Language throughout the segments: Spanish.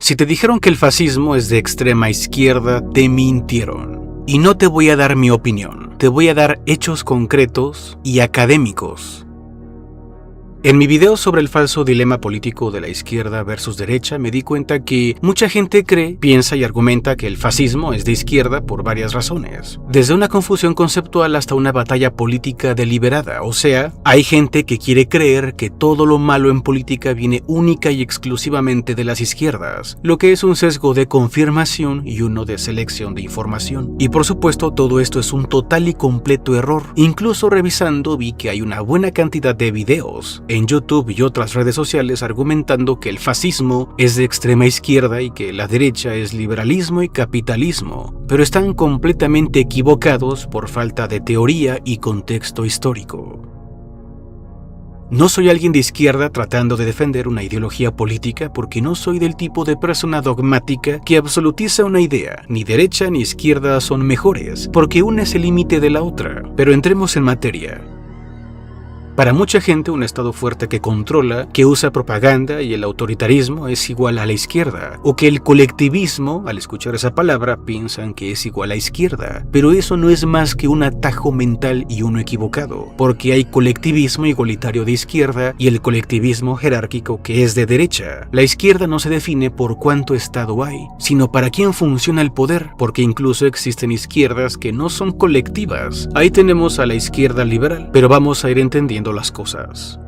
Si te dijeron que el fascismo es de extrema izquierda, te mintieron. Y no te voy a dar mi opinión, te voy a dar hechos concretos y académicos. En mi video sobre el falso dilema político de la izquierda versus derecha me di cuenta que mucha gente cree, piensa y argumenta que el fascismo es de izquierda por varias razones. Desde una confusión conceptual hasta una batalla política deliberada. O sea, hay gente que quiere creer que todo lo malo en política viene única y exclusivamente de las izquierdas, lo que es un sesgo de confirmación y uno de selección de información. Y por supuesto todo esto es un total y completo error. Incluso revisando vi que hay una buena cantidad de videos en YouTube y otras redes sociales argumentando que el fascismo es de extrema izquierda y que la derecha es liberalismo y capitalismo, pero están completamente equivocados por falta de teoría y contexto histórico. No soy alguien de izquierda tratando de defender una ideología política porque no soy del tipo de persona dogmática que absolutiza una idea. Ni derecha ni izquierda son mejores, porque una es el límite de la otra. Pero entremos en materia. Para mucha gente, un Estado fuerte que controla, que usa propaganda y el autoritarismo es igual a la izquierda, o que el colectivismo, al escuchar esa palabra, piensan que es igual a izquierda. Pero eso no es más que un atajo mental y uno equivocado, porque hay colectivismo igualitario de izquierda y el colectivismo jerárquico que es de derecha. La izquierda no se define por cuánto Estado hay, sino para quién funciona el poder, porque incluso existen izquierdas que no son colectivas. Ahí tenemos a la izquierda liberal, pero vamos a ir entendiendo las cosas.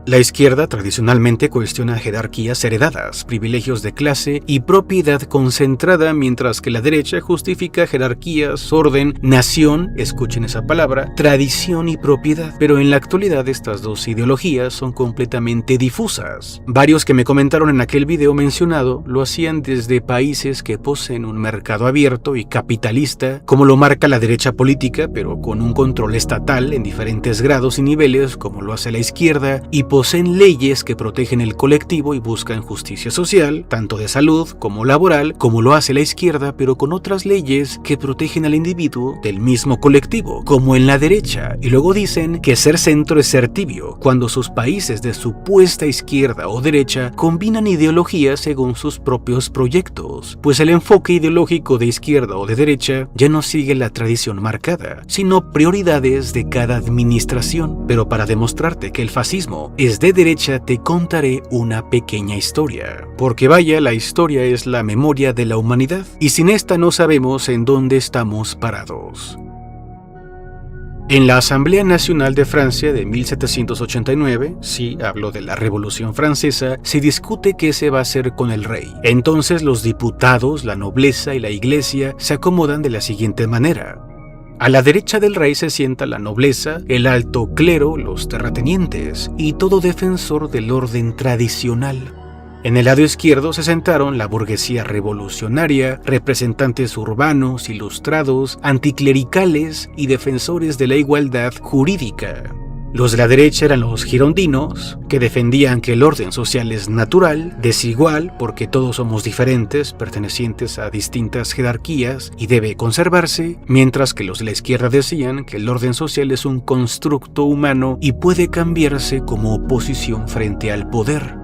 La izquierda tradicionalmente cuestiona jerarquías heredadas, privilegios de clase y propiedad concentrada, mientras que la derecha justifica jerarquías, orden, nación, escuchen esa palabra, tradición y propiedad. Pero en la actualidad estas dos ideologías son completamente difusas. Varios que me comentaron en aquel video mencionado lo hacían desde países que poseen un mercado abierto y capitalista, como lo marca la derecha política, pero con un control estatal en diferentes grados y niveles, como lo hace la izquierda, y poseen leyes que protegen el colectivo y buscan justicia social, tanto de salud como laboral, como lo hace la izquierda, pero con otras leyes que protegen al individuo del mismo colectivo, como en la derecha. Y luego dicen que ser centro es ser tibio, cuando sus países de supuesta izquierda o derecha combinan ideologías según sus propios proyectos, pues el enfoque ideológico de izquierda o de derecha ya no sigue la tradición marcada, sino prioridades de cada administración. Pero para demostrarte que el fascismo es de derecha, te contaré una pequeña historia. Porque vaya, la historia es la memoria de la humanidad, y sin esta no sabemos en dónde estamos parados. En la Asamblea Nacional de Francia de 1789, sí, hablo de la Revolución Francesa, se discute qué se va a hacer con el rey. Entonces los diputados, la nobleza y la iglesia se acomodan de la siguiente manera. A la derecha del rey se sienta la nobleza, el alto clero, los terratenientes y todo defensor del orden tradicional. En el lado izquierdo se sentaron la burguesía revolucionaria, representantes urbanos, ilustrados, anticlericales y defensores de la igualdad jurídica. Los de la derecha eran los girondinos, que defendían que el orden social es natural, desigual, porque todos somos diferentes, pertenecientes a distintas jerarquías y debe conservarse, mientras que los de la izquierda decían que el orden social es un constructo humano y puede cambiarse como oposición frente al poder.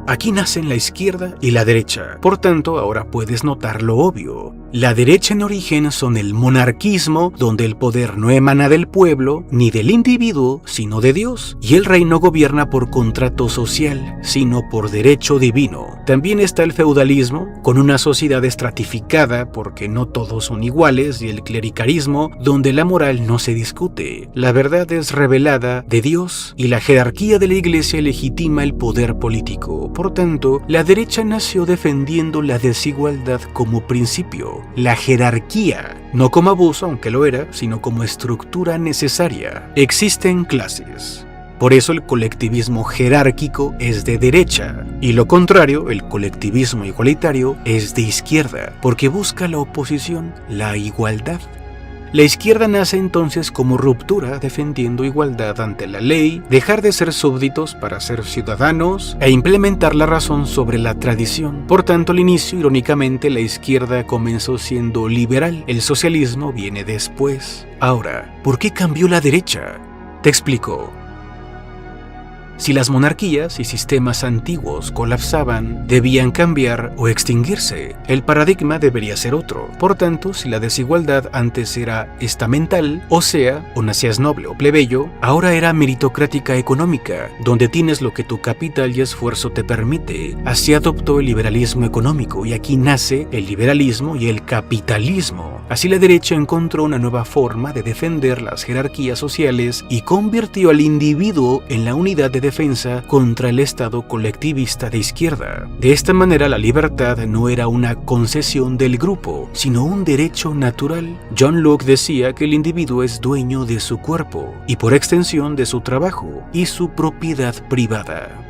Aquí nacen la izquierda y la derecha. Por tanto, ahora puedes notar lo obvio. La derecha en origen son el monarquismo, donde el poder no emana del pueblo ni del individuo, sino de Dios, y el rey no gobierna por contrato social, sino por derecho divino. También está el feudalismo, con una sociedad estratificada porque no todos son iguales, y el clericalismo, donde la moral no se discute. La verdad es revelada de Dios, y la jerarquía de la iglesia legitima el poder político. Por tanto, la derecha nació defendiendo la desigualdad como principio. La jerarquía, no como abuso, aunque lo era, sino como estructura necesaria. Existen clases. Por eso el colectivismo jerárquico es de derecha, y lo contrario, el colectivismo igualitario, es de izquierda, porque busca la oposición, la igualdad. La izquierda nace entonces como ruptura, defendiendo igualdad ante la ley, dejar de ser súbditos para ser ciudadanos e implementar la razón sobre la tradición. Por tanto, al inicio, irónicamente, la izquierda comenzó siendo liberal, el socialismo viene después. Ahora, ¿por qué cambió la derecha? Te explico. Si las monarquías y sistemas antiguos colapsaban, debían cambiar o extinguirse. El paradigma debería ser otro. Por tanto, si la desigualdad antes era estamental, o sea, o nacías noble o plebeyo, ahora era meritocrática económica, donde tienes lo que tu capital y esfuerzo te permite. Así adoptó el liberalismo económico y aquí nace el liberalismo y el capitalismo. Así la derecha encontró una nueva forma de defender las jerarquías sociales y convirtió al individuo en la unidad de defensa contra el Estado colectivista de izquierda. De esta manera la libertad no era una concesión del grupo, sino un derecho natural. John Locke decía que el individuo es dueño de su cuerpo y por extensión de su trabajo y su propiedad privada.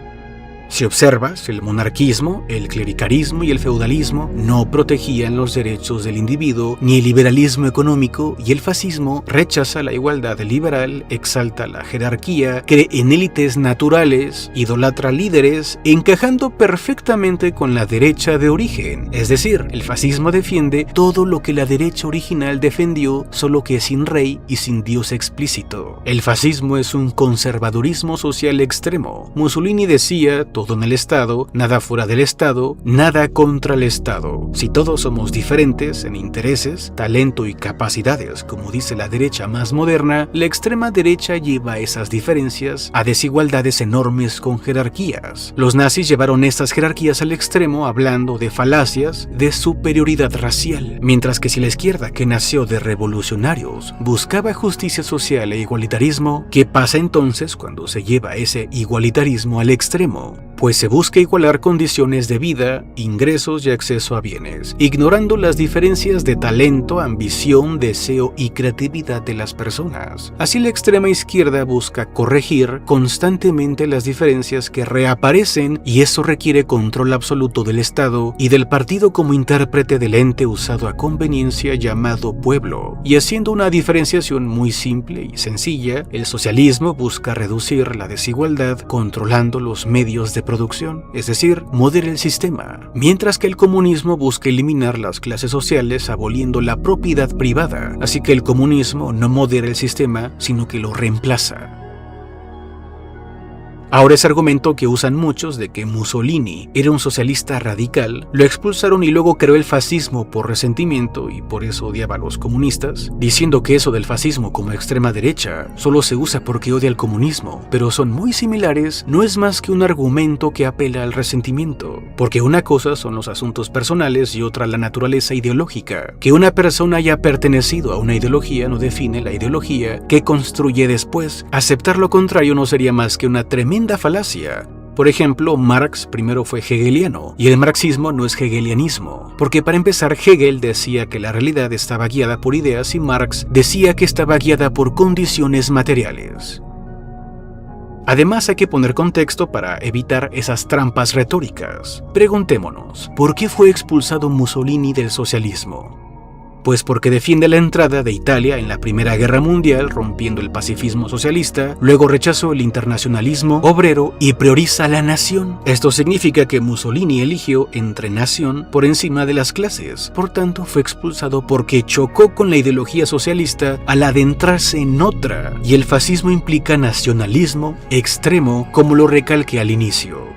Si observas, el monarquismo, el clericalismo y el feudalismo no protegían los derechos del individuo, ni el liberalismo económico y el fascismo rechaza la igualdad liberal, exalta la jerarquía, cree en élites naturales, idolatra líderes, encajando perfectamente con la derecha de origen. Es decir, el fascismo defiende todo lo que la derecha original defendió, solo que sin rey y sin Dios explícito. El fascismo es un conservadurismo social extremo. Mussolini decía: todo en el Estado, nada fuera del Estado, nada contra el Estado. Si todos somos diferentes en intereses, talento y capacidades, como dice la derecha más moderna, la extrema derecha lleva esas diferencias a desigualdades enormes con jerarquías. Los nazis llevaron estas jerarquías al extremo hablando de falacias de superioridad racial, mientras que si la izquierda, que nació de revolucionarios, buscaba justicia social e igualitarismo, ¿qué pasa entonces cuando se lleva ese igualitarismo al extremo? Pues se busca igualar condiciones de vida, ingresos y acceso a bienes, ignorando las diferencias de talento, ambición, deseo y creatividad de las personas. Así la extrema izquierda busca corregir constantemente las diferencias que reaparecen y eso requiere control absoluto del Estado y del partido como intérprete del ente usado a conveniencia llamado pueblo. Y haciendo una diferenciación muy simple y sencilla, el socialismo busca reducir la desigualdad controlando los medios de producción, es decir, modera el sistema, mientras que el comunismo busca eliminar las clases sociales aboliendo la propiedad privada, así que el comunismo no modera el sistema, sino que lo reemplaza. Ahora ese argumento que usan muchos de que Mussolini era un socialista radical, lo expulsaron y luego creó el fascismo por resentimiento y por eso odiaba a los comunistas, diciendo que eso del fascismo como extrema derecha solo se usa porque odia al comunismo, pero son muy similares, no es más que un argumento que apela al resentimiento, porque una cosa son los asuntos personales y otra la naturaleza ideológica. Que una persona haya pertenecido a una ideología no define la ideología que construye después. Aceptar lo contrario no sería más que una tremenda falacia. Por ejemplo, Marx primero fue hegeliano, y el marxismo no es hegelianismo, porque para empezar Hegel decía que la realidad estaba guiada por ideas y Marx decía que estaba guiada por condiciones materiales. Además hay que poner contexto para evitar esas trampas retóricas. Preguntémonos, ¿por qué fue expulsado Mussolini del socialismo? Pues porque defiende la entrada de Italia en la Primera Guerra Mundial rompiendo el pacifismo socialista, luego rechazó el internacionalismo obrero y prioriza la nación. Esto significa que Mussolini eligió entre nación por encima de las clases, por tanto fue expulsado porque chocó con la ideología socialista al adentrarse en otra, y el fascismo implica nacionalismo extremo como lo recalqué al inicio.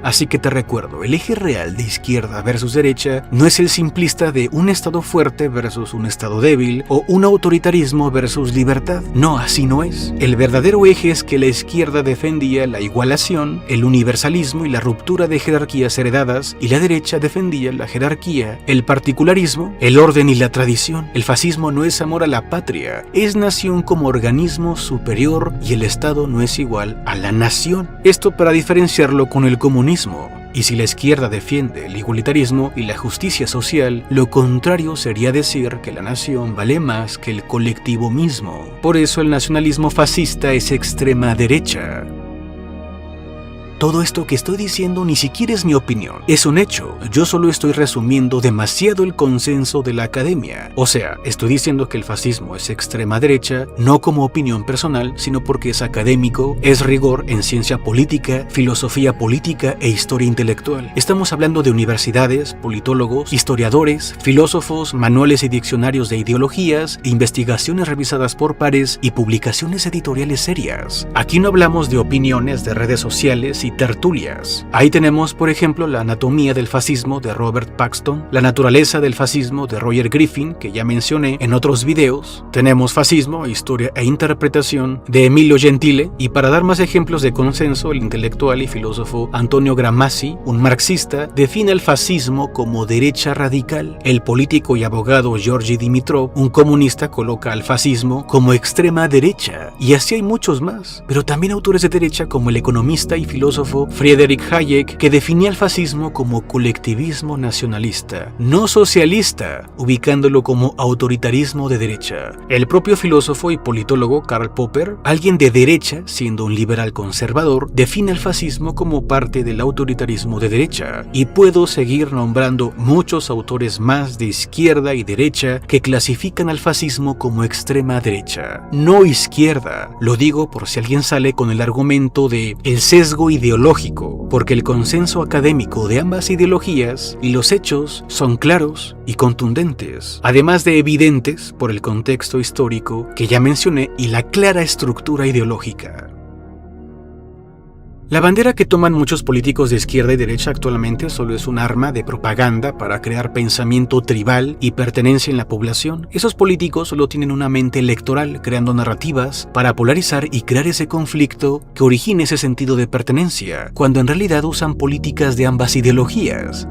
Así que te recuerdo, el eje real de izquierda versus derecha no es el simplista de un Estado fuerte versus un Estado débil o un autoritarismo versus libertad. No, así no es. El verdadero eje es que la izquierda defendía la igualación, el universalismo y la ruptura de jerarquías heredadas, y la derecha defendía la jerarquía, el particularismo, el orden y la tradición. El fascismo no es amor a la patria, es nación como organismo superior y el Estado no es igual a la nación. Esto para diferenciarlo con el comunismo. Y si la izquierda defiende el igualitarismo y la justicia social, lo contrario sería decir que la nación vale más que el colectivo mismo. Por eso el nacionalismo fascista es extrema derecha. todo esto que estoy diciendo ni siquiera es mi opinión, es un hecho. Yo solo estoy resumiendo demasiado el consenso de la academia. O sea, estoy diciendo que el fascismo es extrema derecha, no como opinión personal, sino porque es académico, es rigor en ciencia política, filosofía política e historia intelectual. Estamos hablando de universidades, politólogos, historiadores, filósofos, manuales y diccionarios de ideologías, investigaciones revisadas por pares y publicaciones editoriales serias. Aquí no hablamos de opiniones de redes sociales y tertulias. Ahí tenemos, por ejemplo, La anatomía del fascismo de Robert Paxton, La naturaleza del fascismo de Roger Griffin, que ya mencioné en otros videos. Tenemos Fascismo, historia e interpretación de Emilio Gentile, y para dar más ejemplos de consenso, el intelectual y filósofo Antonio Gramsci, un marxista, define el fascismo como derecha radical. El político y abogado Georgi Dimitrov, un comunista, coloca al fascismo como extrema derecha, y así hay muchos más. Pero también autores de derecha como el economista y filósofo Friedrich Hayek, que definía el fascismo como colectivismo nacionalista, no socialista, ubicándolo como autoritarismo de derecha. El propio filósofo y politólogo Karl Popper, alguien de derecha, siendo un liberal conservador, define el fascismo como parte del autoritarismo de derecha, y puedo seguir nombrando muchos autores más de izquierda y derecha que clasifican al fascismo como extrema derecha, no izquierda. Lo digo por si alguien sale con el argumento de el sesgo ideológico, porque el consenso académico de ambas ideologías y los hechos son claros y contundentes, además de evidentes por el contexto histórico que ya mencioné y la clara estructura ideológica. La bandera que toman muchos políticos de izquierda y derecha actualmente solo es un arma de propaganda para crear pensamiento tribal y pertenencia en la población. Esos políticos solo tienen una mente electoral, creando narrativas para polarizar y crear ese conflicto que origine ese sentido de pertenencia, cuando en realidad usan políticas de ambas ideologías.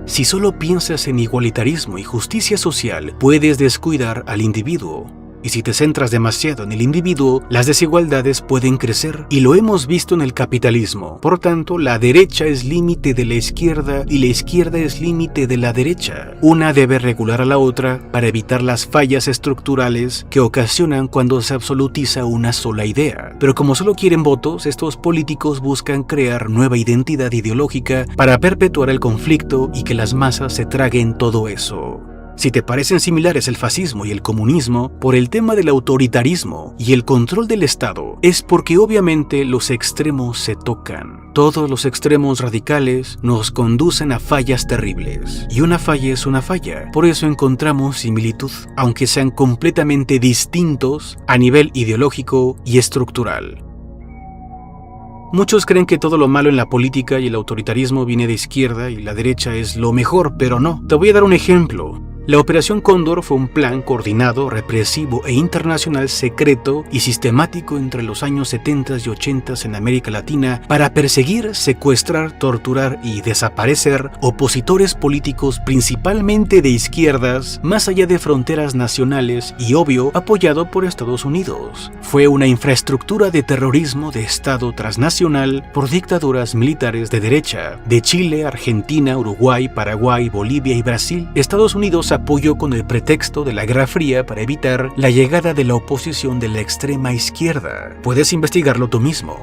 Si solo piensas en igualitarismo y justicia social, puedes descuidar al individuo. Y si te centras demasiado en el individuo, las desigualdades pueden crecer, y lo hemos visto en el capitalismo. Por tanto, la derecha es límite de la izquierda y la izquierda es límite de la derecha. Una debe regular a la otra para evitar las fallas estructurales que ocasionan cuando se absolutiza una sola idea. Pero como solo quieren votos, estos políticos buscan crear nueva identidad ideológica para perpetuar el conflicto y que las masas se traguen todo eso. Si te parecen similares el fascismo y el comunismo por el tema del autoritarismo y el control del Estado, es porque obviamente los extremos se tocan. Todos los extremos radicales nos conducen a fallas terribles, y una falla es una falla. Por eso encontramos similitud, aunque sean completamente distintos a nivel ideológico y estructural. Muchos creen que todo lo malo en la política y el autoritarismo viene de izquierda y la derecha es lo mejor, pero no. Te voy a dar un ejemplo. La Operación Cóndor fue un plan coordinado, represivo e internacional secreto y sistemático entre los años 70 y 80 en América Latina para perseguir, secuestrar, torturar y desaparecer opositores políticos principalmente de izquierdas, más allá de fronteras nacionales y, obvio, apoyado por Estados Unidos. Fue una infraestructura de terrorismo de Estado transnacional por dictaduras militares de derecha, de Chile, Argentina, Uruguay, Paraguay, Bolivia y Brasil. Estados Unidos apoyó con el pretexto de la Guerra Fría para evitar la llegada de la oposición de la extrema izquierda. Puedes investigarlo tú mismo.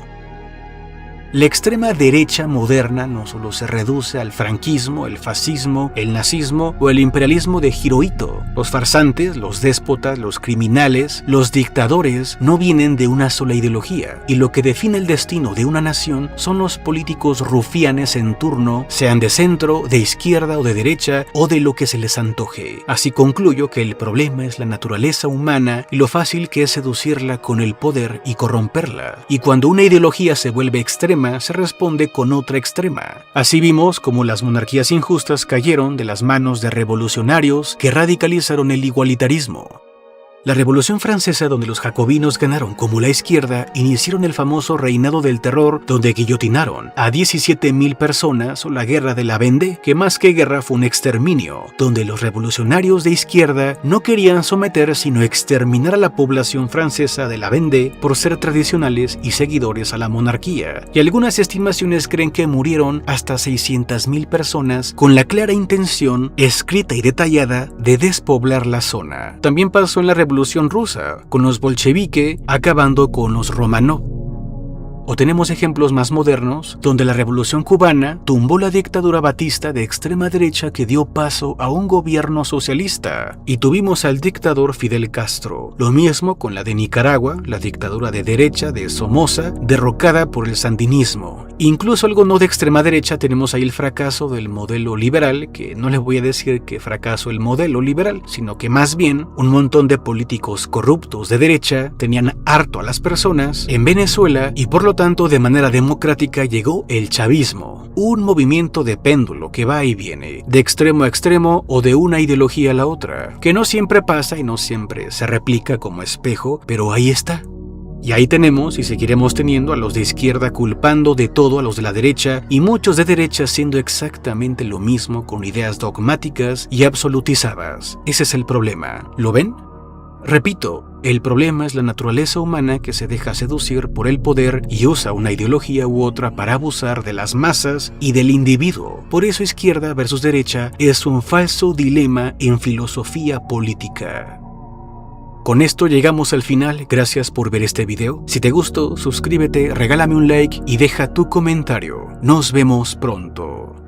La extrema derecha moderna no solo se reduce al franquismo, el fascismo, el nazismo o el imperialismo de Hirohito. Los farsantes, los déspotas, los criminales, los dictadores no vienen de una sola ideología, y lo que define el destino de una nación son los políticos rufianes en turno, sean de centro, de izquierda o de derecha, o de lo que se les antoje. Así concluyo que el problema es la naturaleza humana y lo fácil que es seducirla con el poder y corromperla. Y cuando una ideología se vuelve extrema, se responde con otra extrema. Así vimos cómo las monarquías injustas cayeron de las manos de revolucionarios que radicalizaron el igualitarismo. La Revolución Francesa, donde los jacobinos ganaron como la izquierda, iniciaron el famoso reinado del terror, donde guillotinaron a 17.000 personas, o la Guerra de la Vendée, que más que guerra fue un exterminio, donde los revolucionarios de izquierda no querían someter sino exterminar a la población francesa de la Vendée por ser tradicionales y seguidores a la monarquía. Y algunas estimaciones creen que murieron hasta 600.000 personas con la clara intención, escrita y detallada, de despoblar la zona. También pasó en la Revolución Rusa, con los bolcheviques acabando con los Romanov. O tenemos ejemplos más modernos, donde la Revolución Cubana tumbó la dictadura batista de extrema derecha que dio paso a un gobierno socialista, y tuvimos al dictador Fidel Castro. Lo mismo con la de Nicaragua, la dictadura de derecha de Somoza, derrocada por el sandinismo. Incluso algo no de extrema derecha, tenemos ahí el fracaso del modelo liberal, que no les voy a decir que fracasó el modelo liberal, sino que más bien un montón de políticos corruptos de derecha tenían harto a las personas en Venezuela, y por lo tanto de manera democrática llegó el chavismo, un movimiento de péndulo que va y viene, de extremo a extremo o de una ideología a la otra, que no siempre pasa y no siempre se replica como espejo, pero ahí está. Y ahí tenemos y seguiremos teniendo a los de izquierda culpando de todo a los de la derecha, y muchos de derecha haciendo exactamente lo mismo con ideas dogmáticas y absolutizadas. Ese es el problema. ¿Lo ven? Repito, el problema es la naturaleza humana que se deja seducir por el poder y usa una ideología u otra para abusar de las masas y del individuo. Por eso izquierda versus derecha es un falso dilema en filosofía política. Con esto llegamos al final, gracias por ver este video. Si te gustó, suscríbete, regálame un like y deja tu comentario. Nos vemos pronto.